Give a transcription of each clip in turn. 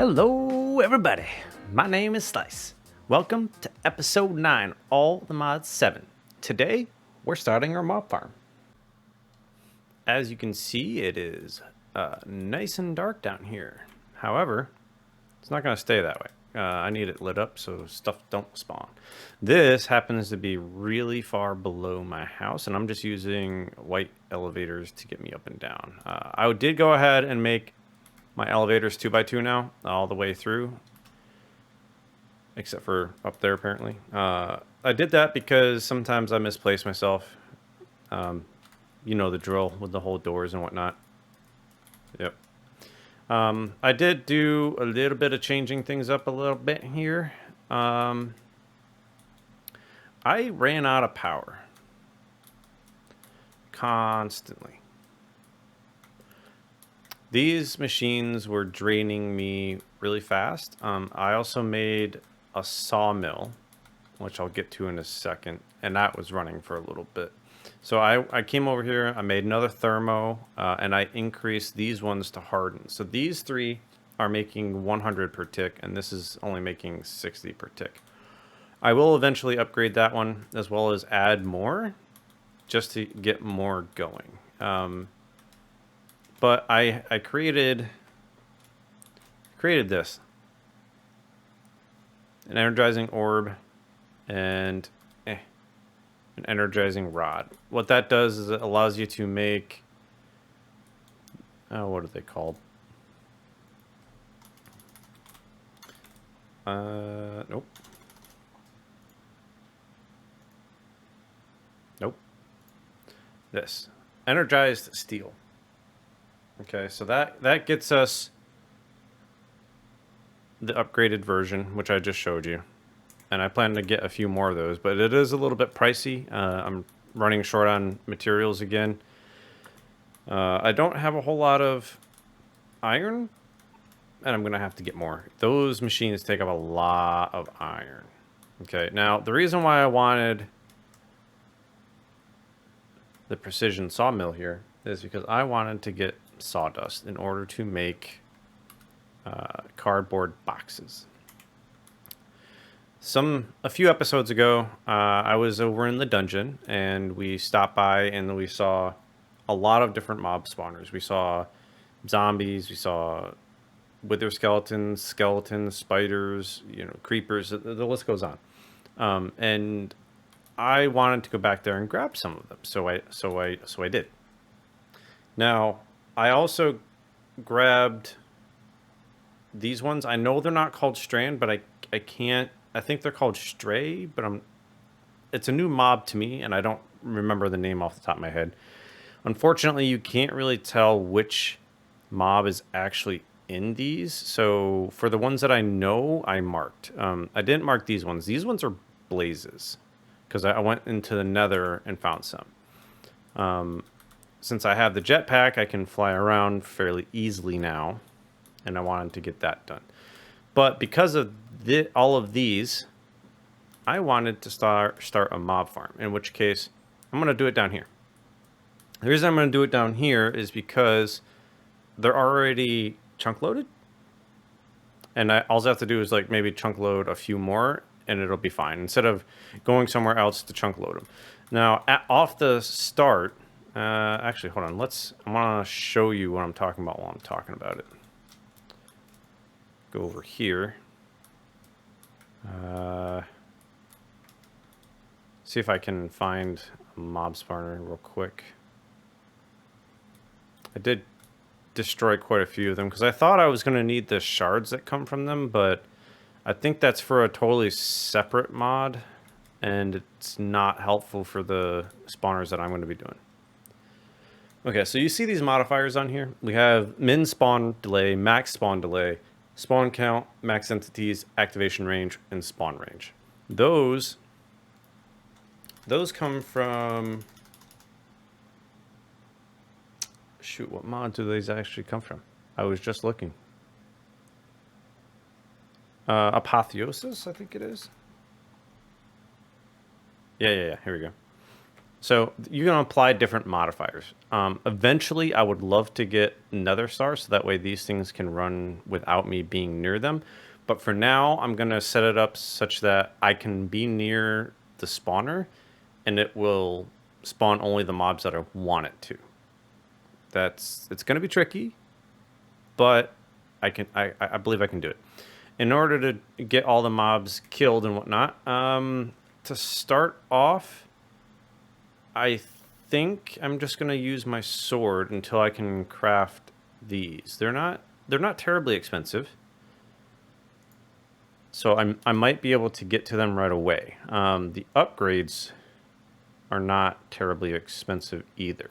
Hello everybody, my name is Slice. Welcome to episode 9, All the Mods 7. Today, we're starting our mob farm. As you can see, it is nice and dark down here. However, it's not going to stay that way. I need it lit up so stuff don't spawn. This happens to be really far below my house, and I'm just using white elevators to get me up and down. I did go ahead and make my elevator's 2x2 now, all the way through. Except for up there, apparently. I did that because sometimes I misplace myself. You know the drill with the whole doors and whatnot. Yep. I did do a little bit of changing things up a little bit here. I ran out of power. Constantly. These machines were draining me really fast. I also made a sawmill, which I'll get to in a second, and that was running for a little bit. So I came over here, I made another thermo, and I increased these ones to harden. So these three are making 100 per tick, and this is only making 60 per tick. I will eventually upgrade that one, as well as add more, just to get more going. But I created this. An energizing orb and an energizing rod. What that does is it allows you to make... what are they called? Nope. Nope. This. Energized steel. Okay, so that gets us the upgraded version, which I just showed you. And I plan to get a few more of those, but it is a little bit pricey. I'm running short on materials again. I don't have a whole lot of iron, and I'm going to have to get more. Those machines take up a lot of iron. Okay, now the reason why I wanted the precision sawmill here is because I wanted to get sawdust in order to make cardboard boxes. A few episodes ago, I was over in the dungeon and we stopped by and we saw a lot of different mob spawners. We saw zombies, we saw wither skeletons, spiders, creepers. The list goes on. And I wanted to go back there and grab some of them, so I did. Now, I also grabbed these ones. I know they're not called strand, but I can't. I think they're called stray, but it's a new mob to me, and I don't remember the name off the top of my head. Unfortunately, you can't really tell which mob is actually in these. So for the ones that I know, I marked. I didn't mark these ones. These ones are blazes because I went into the nether and found some. Since I have the jetpack, I can fly around fairly easily now, and I wanted to get that done. But because of all of these, I wanted to start a mob farm, in which case I'm going to do it down here. The reason I'm going to do it down here is because they're already chunk loaded, and all I have to do is like maybe chunk load a few more, and it'll be fine, instead of going somewhere else to chunk load them. Now, off the start... actually, hold on. I want to show you what I'm talking about while I'm talking about it. Go over here. See if I can find a mob spawner real quick. I did destroy quite a few of them because I thought I was going to need the shards that come from them, but I think that's for a totally separate mod, and it's not helpful for the spawners that I'm going to be doing. Okay, so you see these modifiers on here. We have min spawn delay, max spawn delay, spawn count, max entities, activation range, and spawn range. Those come from... Shoot, what mod do these actually come from? I was just looking. Apotheosis, I think it is. Yeah, here we go. So you can apply different modifiers. Eventually, I would love to get Nether Star so that way these things can run without me being near them. But for now, I'm going to set it up such that I can be near the spawner and it will spawn only the mobs that I want it to. It's going to be tricky, but I believe I can do it. In order to get all the mobs killed and whatnot, to start off, I think I'm just gonna use my sword until I can craft these. They're not terribly expensive, so I might be able to get to them right away. The upgrades are not terribly expensive either,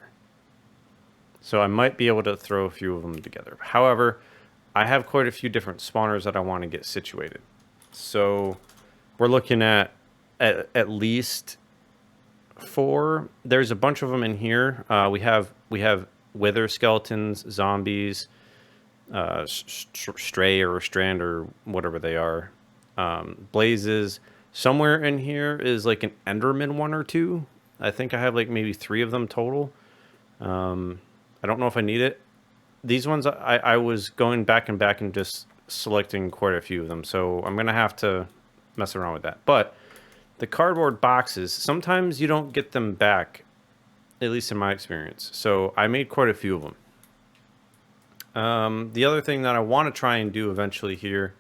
so I might be able to throw a few of them together. However, I have quite a few different spawners that I want to get situated, so we're looking at least 4. There's a bunch of them in here. We have wither skeletons, zombies, stray or strand or whatever they are, blazes. Somewhere in here is like an Enderman 1 or 2. I think I have like maybe 3 of them total. I don't know if I need it. These ones I was going back and just selecting quite a few of them, so I'm gonna have to mess around with that. But the cardboard boxes, sometimes you don't get them back, at least in my experience. So I made quite a few of them. The other thing that I want to try and do eventually here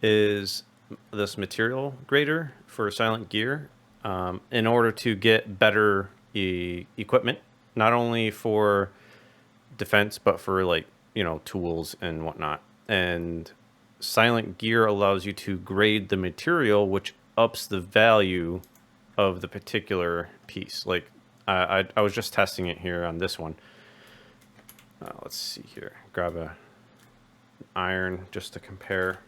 is this material grader for silent gear, in order to get better equipment, not only for defense, but for like, tools and whatnot. And silent gear allows you to grade the material, which ups the value of the particular piece. Like I was just testing it here on this one. Let's see here. Grab a iron just to compare.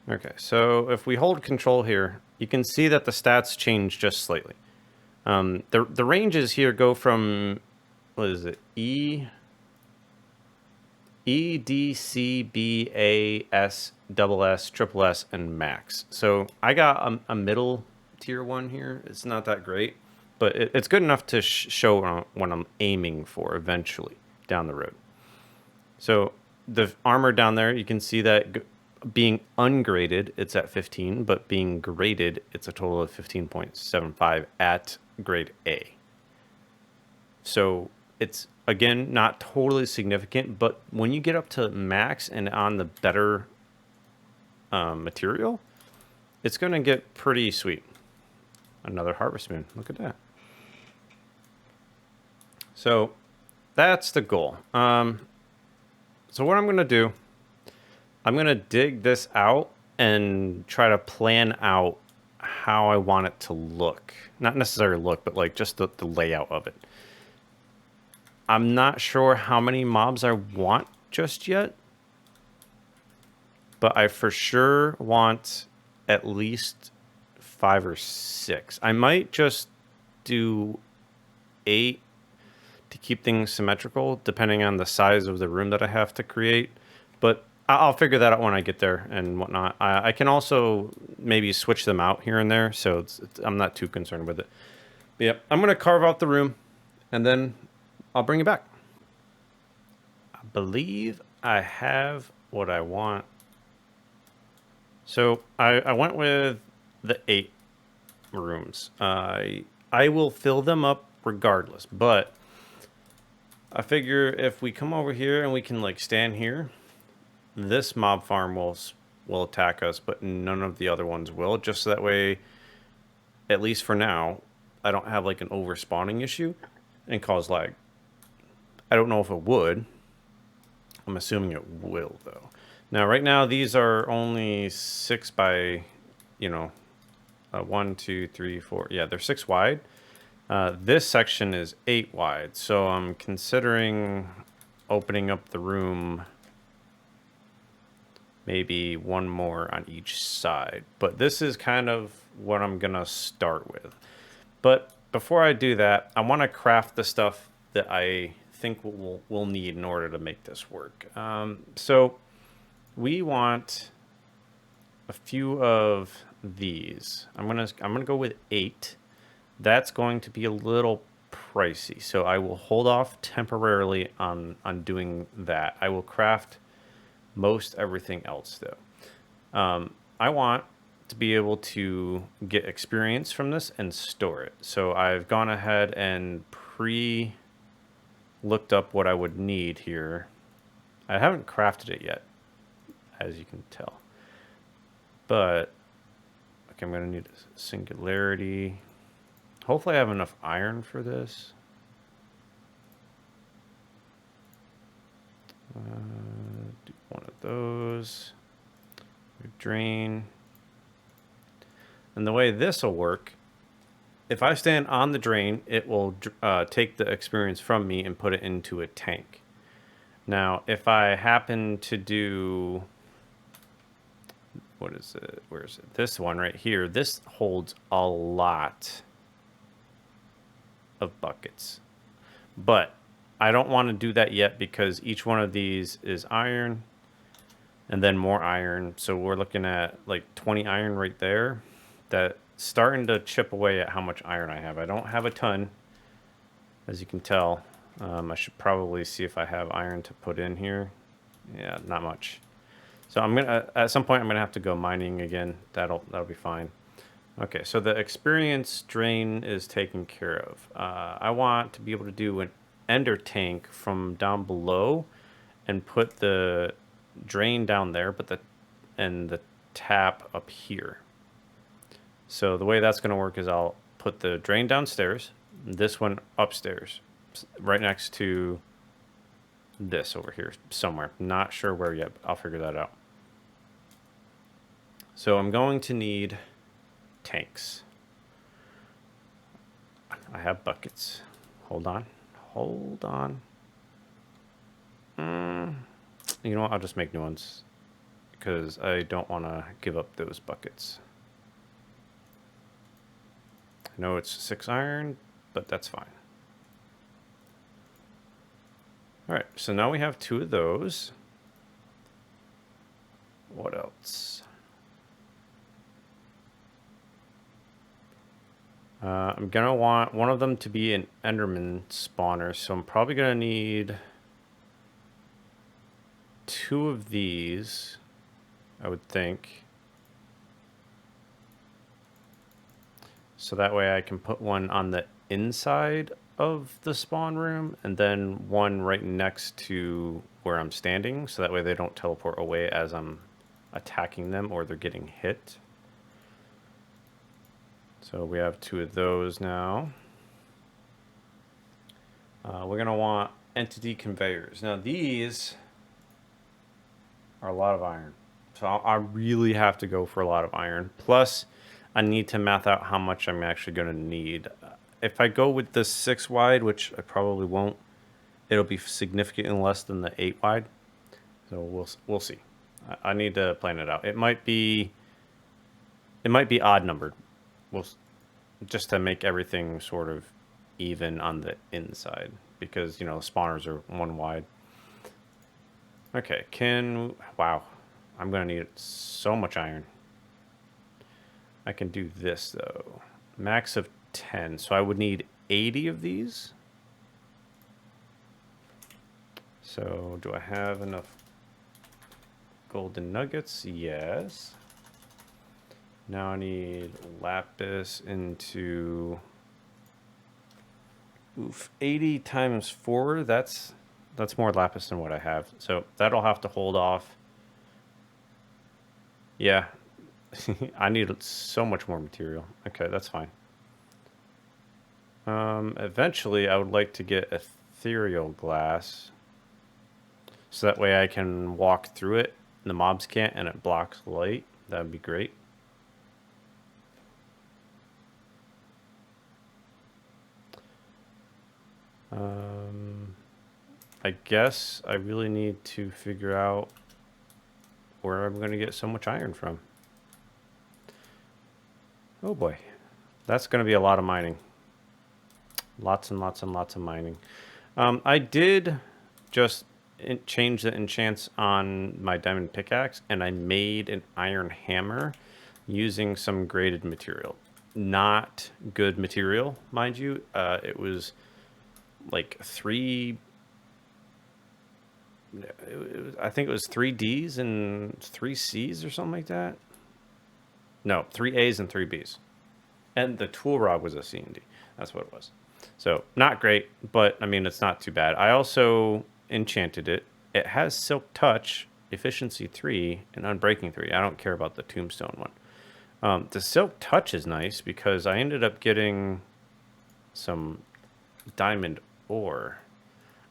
Okay, so if we hold control here, you can see that the stats change just slightly. The ranges here go from, what is it, E, D, C, B, A, S, double S, triple S, and max. So I got a middle tier one here. It's not that great, but it's good enough to show what I'm aiming for eventually down the road. So the armor down there, you can see that being ungraded, it's at 15, but being graded, it's a total of 15.75 at grade A. So it's, again, not totally significant, but when you get up to max and on the better material, it's going to get pretty sweet. Another harvest moon. Look at that. So that's the goal. So what I'm going to do, I'm going to dig this out and try to plan out how I want it to look. Not necessarily look, but like just the layout of it. I'm not sure how many mobs I want just yet, but I for sure want at least 5 or 6. I might just do 8 to keep things symmetrical, depending on the size of the room that I have to create. But I'll figure that out when I get there and whatnot. I can also maybe switch them out here and there, so I'm not too concerned with it. But yeah, I'm going to carve out the room, and then I'll bring it back. I believe I have what I want. So I went with the 8 rooms. I will fill them up regardless, but I figure if we come over here and we can like stand here, this mob farm will attack us, but none of the other ones will. Just so that way, at least for now, I don't have like an over spawning issue and cause lag. I don't know if it would. I'm assuming it will though. Now, right now, these are only 6 by, 1, 2, 3, 4. Yeah, they're 6 wide. This section is 8 wide, so I'm considering opening up the room maybe 1 more on each side. But this is kind of what I'm going to start with. But before I do that, I want to craft the stuff that I think we'll need in order to make this work. So we want a few of these. I'm gonna go with 8. That's going to be a little pricey, so I will hold off temporarily on doing that. I will craft most everything else though. I want to be able to get experience from this and store it. So I've gone ahead and looked up what I would need here. I haven't crafted it yet, as you can tell. But okay, I'm gonna need a singularity. Hopefully I have enough iron for this. Do one of those. Drain. And the way this will work, if I stand on the drain, it will take the experience from me and put it into a tank. Now, if I happen to do, what is it? Where is it? This one right here. This holds a lot of buckets. But I don't want to do that yet because each one of these is iron and then more iron. So we're looking at like 20 iron right there. That's starting to chip away at how much iron I have. I don't have a ton, as you can tell. I should probably see if I have iron to put in here. Yeah, not much. So I'm gonna at some point I'm gonna have to go mining again. That'll be fine. Okay, so the experience drain is taken care of. I want to be able to do an ender tank from down below and put the drain down there, but the tap up here. So the way that's going to work is I'll put the drain downstairs, this one upstairs, right next to this over here somewhere. Not sure where yet, but I'll figure that out. So I'm going to need tanks. I have buckets. Hold on. You know what? I'll just make new ones because I don't want to give up those buckets. I know it's 6 iron, but that's fine. All right, so now we have 2 of those. What else? I'm going to want one of them to be an Enderman Spawner, so I'm probably going to need 2 of these, I would think. So that way I can put one on the inside of the spawn room and then one right next to where I'm standing. So that way they don't teleport away as I'm attacking them or they're getting hit. So we have 2 of those now. We're going to want entity conveyors. Now these are a lot of iron. So I really have to go for a lot of iron. Plus, I need to math out how much I'm actually going to need. If I go with the 6 wide, which I probably won't, it'll be significantly less than the 8 wide. So we'll see. I need to plan it out. It might be odd numbered. Just to make everything sort of even on the inside because, you know, spawners are 1 wide. Okay, wow, I'm gonna need so much iron. I can do this though. Max of 10, so I would need 80 of these. So do I have enough golden nuggets? Yes. Now I need lapis into 80 times 4. That's more lapis than what I have. So that'll have to hold off. Yeah. I need so much more material. Okay, that's fine. Eventually I would like to get ethereal glass. So that way I can walk through it. And the mobs can't and it blocks light. That would be great. I guess I really need to figure out where I'm going to get so much iron from. Oh boy, that's going to be a lot of mining. Lots and lots and lots of mining. I did just change the enchants on my diamond pickaxe and I made an iron hammer. using some graded material. Not good material, mind you. It was like I think it was 3 Ds and 3 Cs or something like that. No, 3 As and 3 Bs. And the tool rod was a C and D. That's what it was. So not great, but I mean, it's not too bad. I also enchanted it. It has Silk Touch, Efficiency 3, and Unbreaking 3. I don't care about the Tombstone one. The Silk Touch is nice because I ended up getting some diamond ore.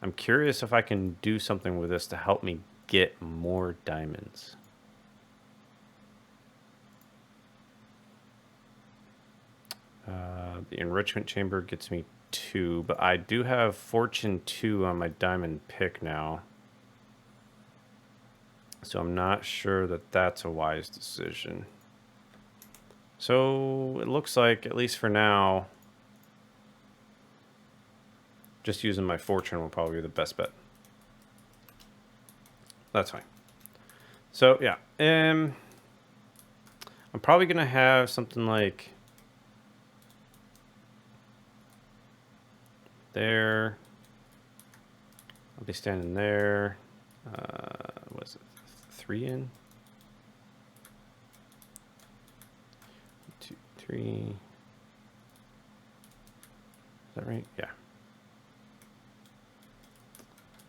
I'm curious if I can do something with this to help me get more diamonds. The enrichment chamber gets me 2, but I do have Fortune 2 on my diamond pick now. So I'm not sure that that's a wise decision. So it looks like, at least for now, just using my Fortune will probably be the best bet. That's fine. So yeah, I'm probably going to have something like there. I'll be standing there. What is it? 3 in? 2, 3. Is that right? Yeah.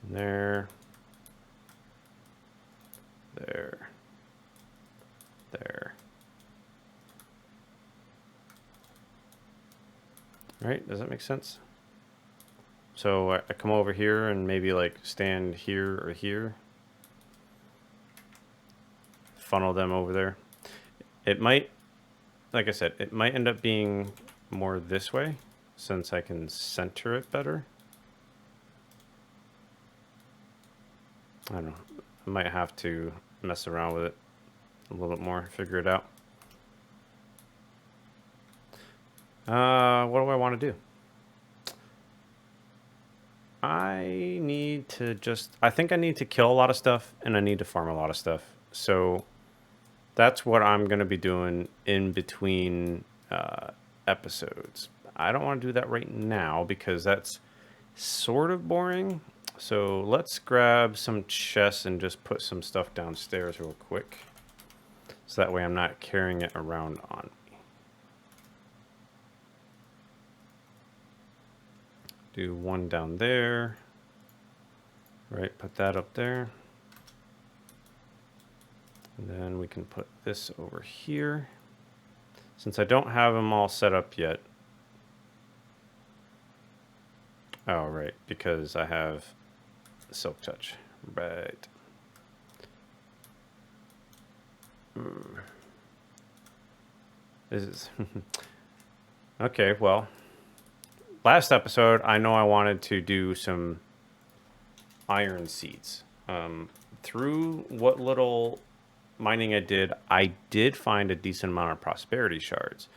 And there. There. There. All right, does that make sense? So I come over here and maybe like stand here or here. Funnel them over there. It might, like I said, it might end up being more this way since I can center it better. I don't know. I might have to mess around with it a little bit more, figure it out. What do I want to do? I need to I think I need to kill a lot of stuff and I need to farm a lot of stuff. So that's what I'm going to be doing in between episodes. I don't want to do that right now because that's sort of boring. So let's grab some chests and just put some stuff downstairs real quick. So that way I'm not carrying it around on me. Do one down there. Right, put that up there. And then we can put this over here. Since I don't have them all set up yet. Oh, right, because I have Silk Touch. Right. This is... Okay, well. Last episode, I know I wanted to do some iron seeds. Through what little mining I did find a decent amount of prosperity shards.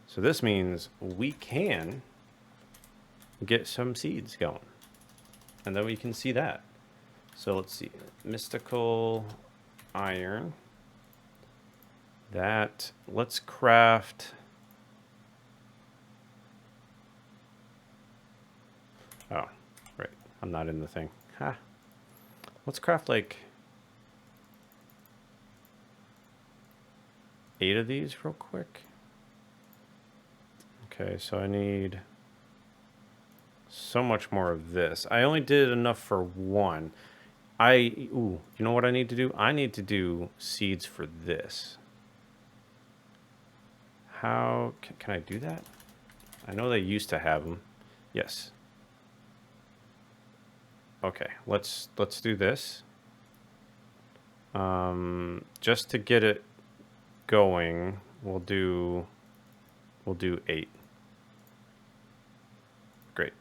So this means we can get some seeds going. And then we can see that. So let's see. Mystical iron. That. Let's craft... Oh, right. I'm not in the thing. Ha. Let's craft like 8 of these real quick. Okay, so I need so much more of this. I only did enough for 1. Ooh, you know what I need to do? I need to do seeds for this. How can I do that? I know they used to have them. Yes. Okay, let's do this. Just to get it going, we'll do 8. Great.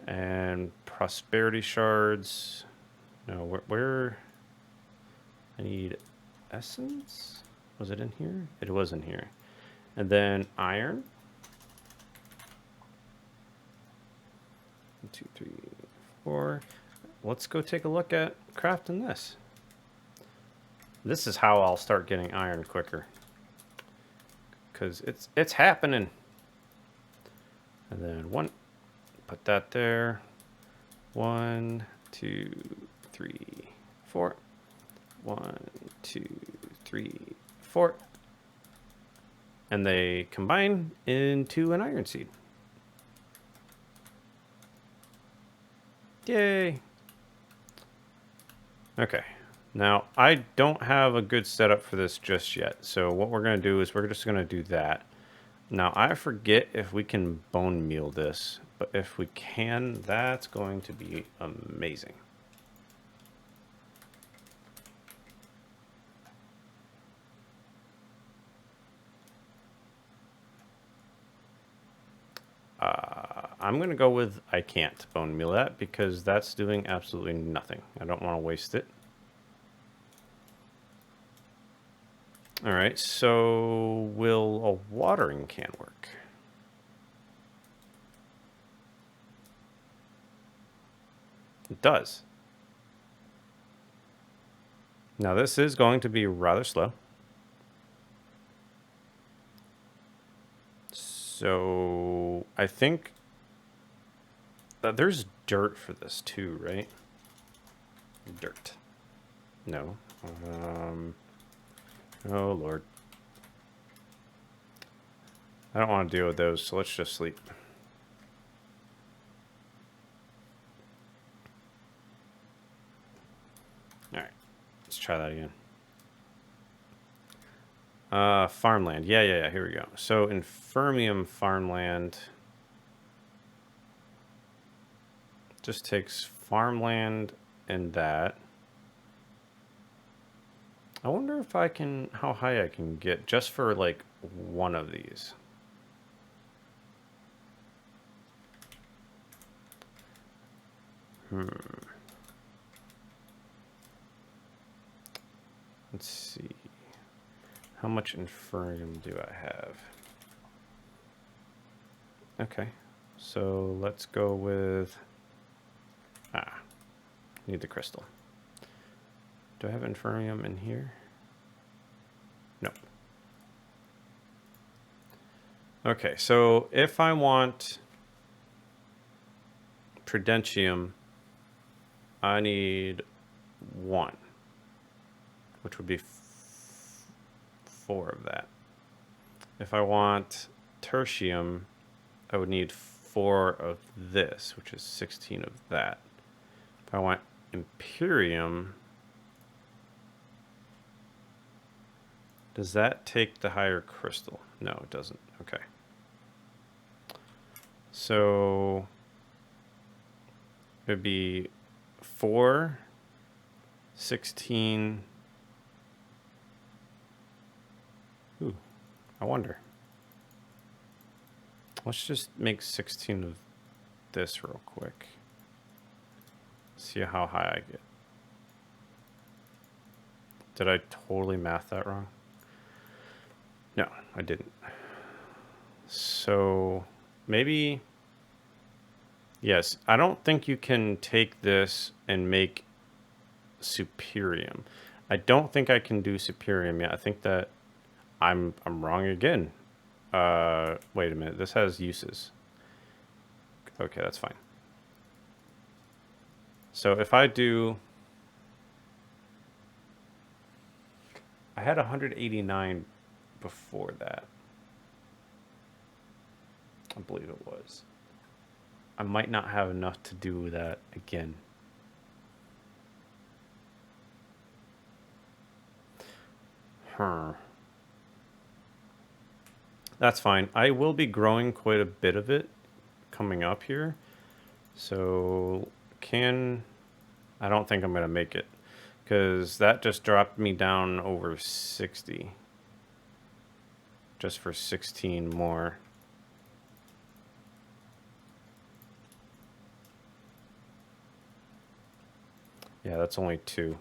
And prosperity shards. No, where I need essence? Was it in here? It was in here. And then iron. 1, 2, 3, 4. Let's go take a look at crafting this. This is how I'll start getting iron quicker. because it's happening. And then 1, put that there. 1, 2, 3, 4. 1, 2, 3, 4. And they combine into an iron seed. Yay! Okay. Now, I don't have a good setup for this just yet. So what we're going to do is we're just going to do that. Now, I forget if we can bone meal this, but if we can, that's going to be amazing. I'm going to go with I can't bone meal that because that's doing absolutely nothing. I don't want to waste it. All right, so will a watering can work? It does. Now this is going to be rather slow. So I think that there's dirt for this too, right? Dirt. No. Oh, Lord. I don't want to deal with those, so let's just sleep. Alright. Let's try that again. Farmland. Yeah. Here we go. So, Infermium farmland just takes farmland and that. I wonder if I can, how high I can get just for like one of these. Let's see. How much Infermium do I have? Okay. So let's go with... need the crystal. Do I have Infermium in here? Nope. Okay, so if I want Prudentium, I need 1, which would be 4 of that. If I want Tertium, I would need 4 of this, which is 16 of that. If I want Imperium, does that take the higher crystal? No, it doesn't. Okay. So it would be 4, 16. Ooh, I wonder. Let's just make 16 of this real quick. See how high I get. Did I totally math that wrong? No, I didn't. So maybe, yes, I don't think you can take this and make Superium. I don't think I can do Superium yet. I think that I'm wrong again. Wait a minute. This has uses. Okay, that's fine. So if I do, I had 189 before that. I believe it was. I might not have enough to do that again. That's fine. I will be growing quite a bit of it coming up here. So I don't think I'm going to make it because that just dropped me down over 60. Just for 16 more. Yeah, that's only 2.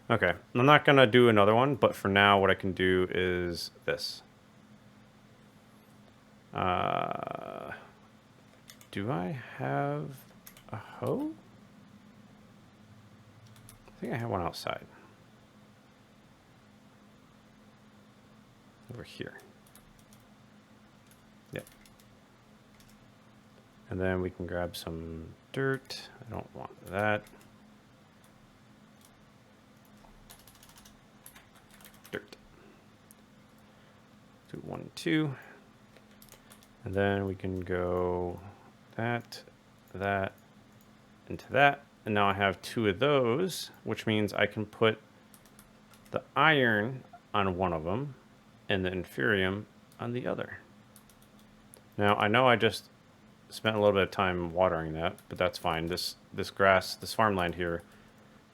Okay, I'm not going to do another one, but for now what I can do is this. Do I have a hoe? I think I have one outside. Over here. And then we can grab some dirt. I don't want that. Dirt. Do 1, 2. And then we can go that, that, into that. And now I have 2 of those, which means I can put the iron on one of them and the inferium on the other. Now, I know I just spent a little bit of time watering that, but that's fine. This grass, this farmland here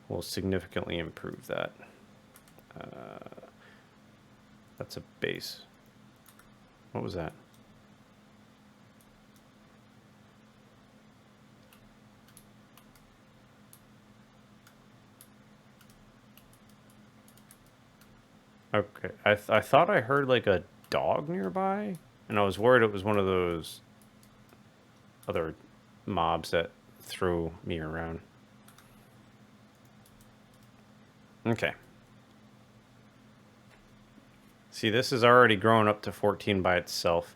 will significantly improve that. That's a base. What was that? Okay, I thought I heard like a dog nearby, and I was worried it was one of those other mobs that threw me around. Okay. See, this is already grown up to 14 by itself.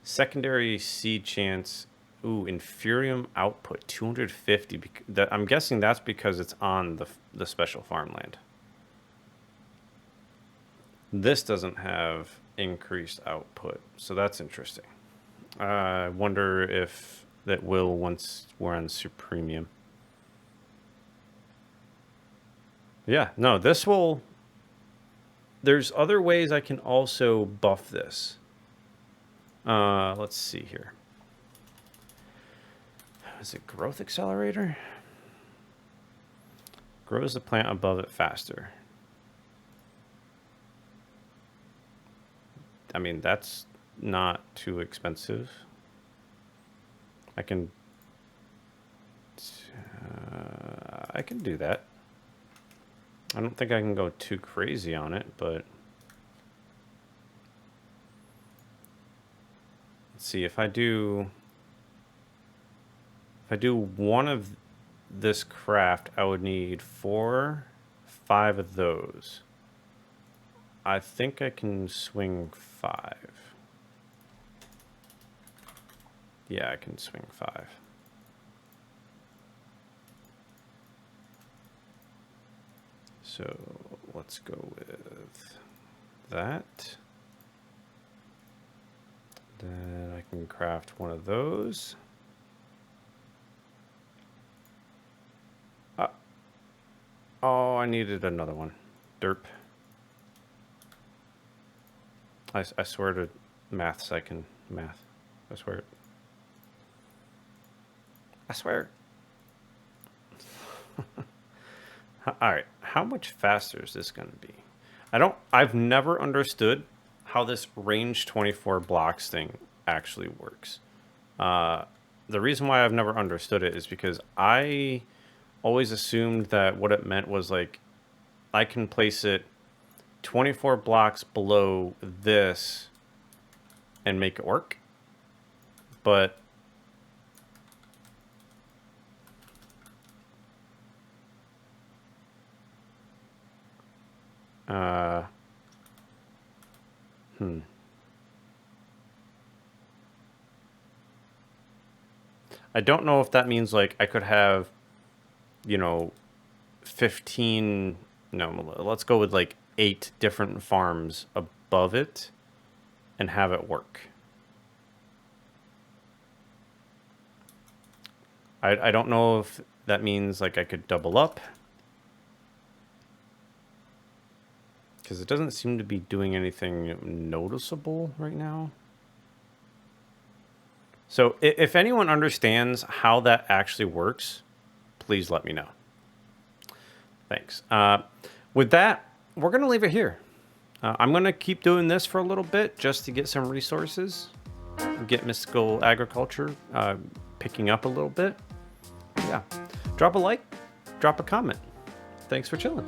Secondary seed chance. Ooh, inferium output 250. I'm guessing that's because it's on the special farmland. This doesn't have increased output, so that's interesting. I wonder if that will once we're on Supremium. Yeah, no, this will... There's other ways I can also buff this. Let's see here. Is it Growth Accelerator? Grows the plant above it faster. I mean, that's not too expensive. I can do that. I don't think I can go too crazy on it, but let's see if I do one of this craft, I would need 4, 5 of those. I think I can swing 5. Yeah, I can swing 5. So let's go with that. Then I can craft one of those. Oh, I needed another one. Derp. I swear to maths I can math. I swear. I swear. All right, how much faster is this going to be? I've never understood how this range 24 blocks thing actually works. The reason why I've never understood it is because I always assumed that what it meant was like I can place it 24 blocks below this and make it work. But I don't know if that means like I could have, 15, no, let's go with like 8 different farms above it and have it work. I don't know if that means like I could double up, because it doesn't seem to be doing anything noticeable right now. So if anyone understands how that actually works, please let me know. Thanks. With that, we're going to leave it here. I'm going to keep doing this for a little bit just to get some resources, get mystical agriculture picking up a little bit. Yeah. Drop a like, drop a comment. Thanks for chilling.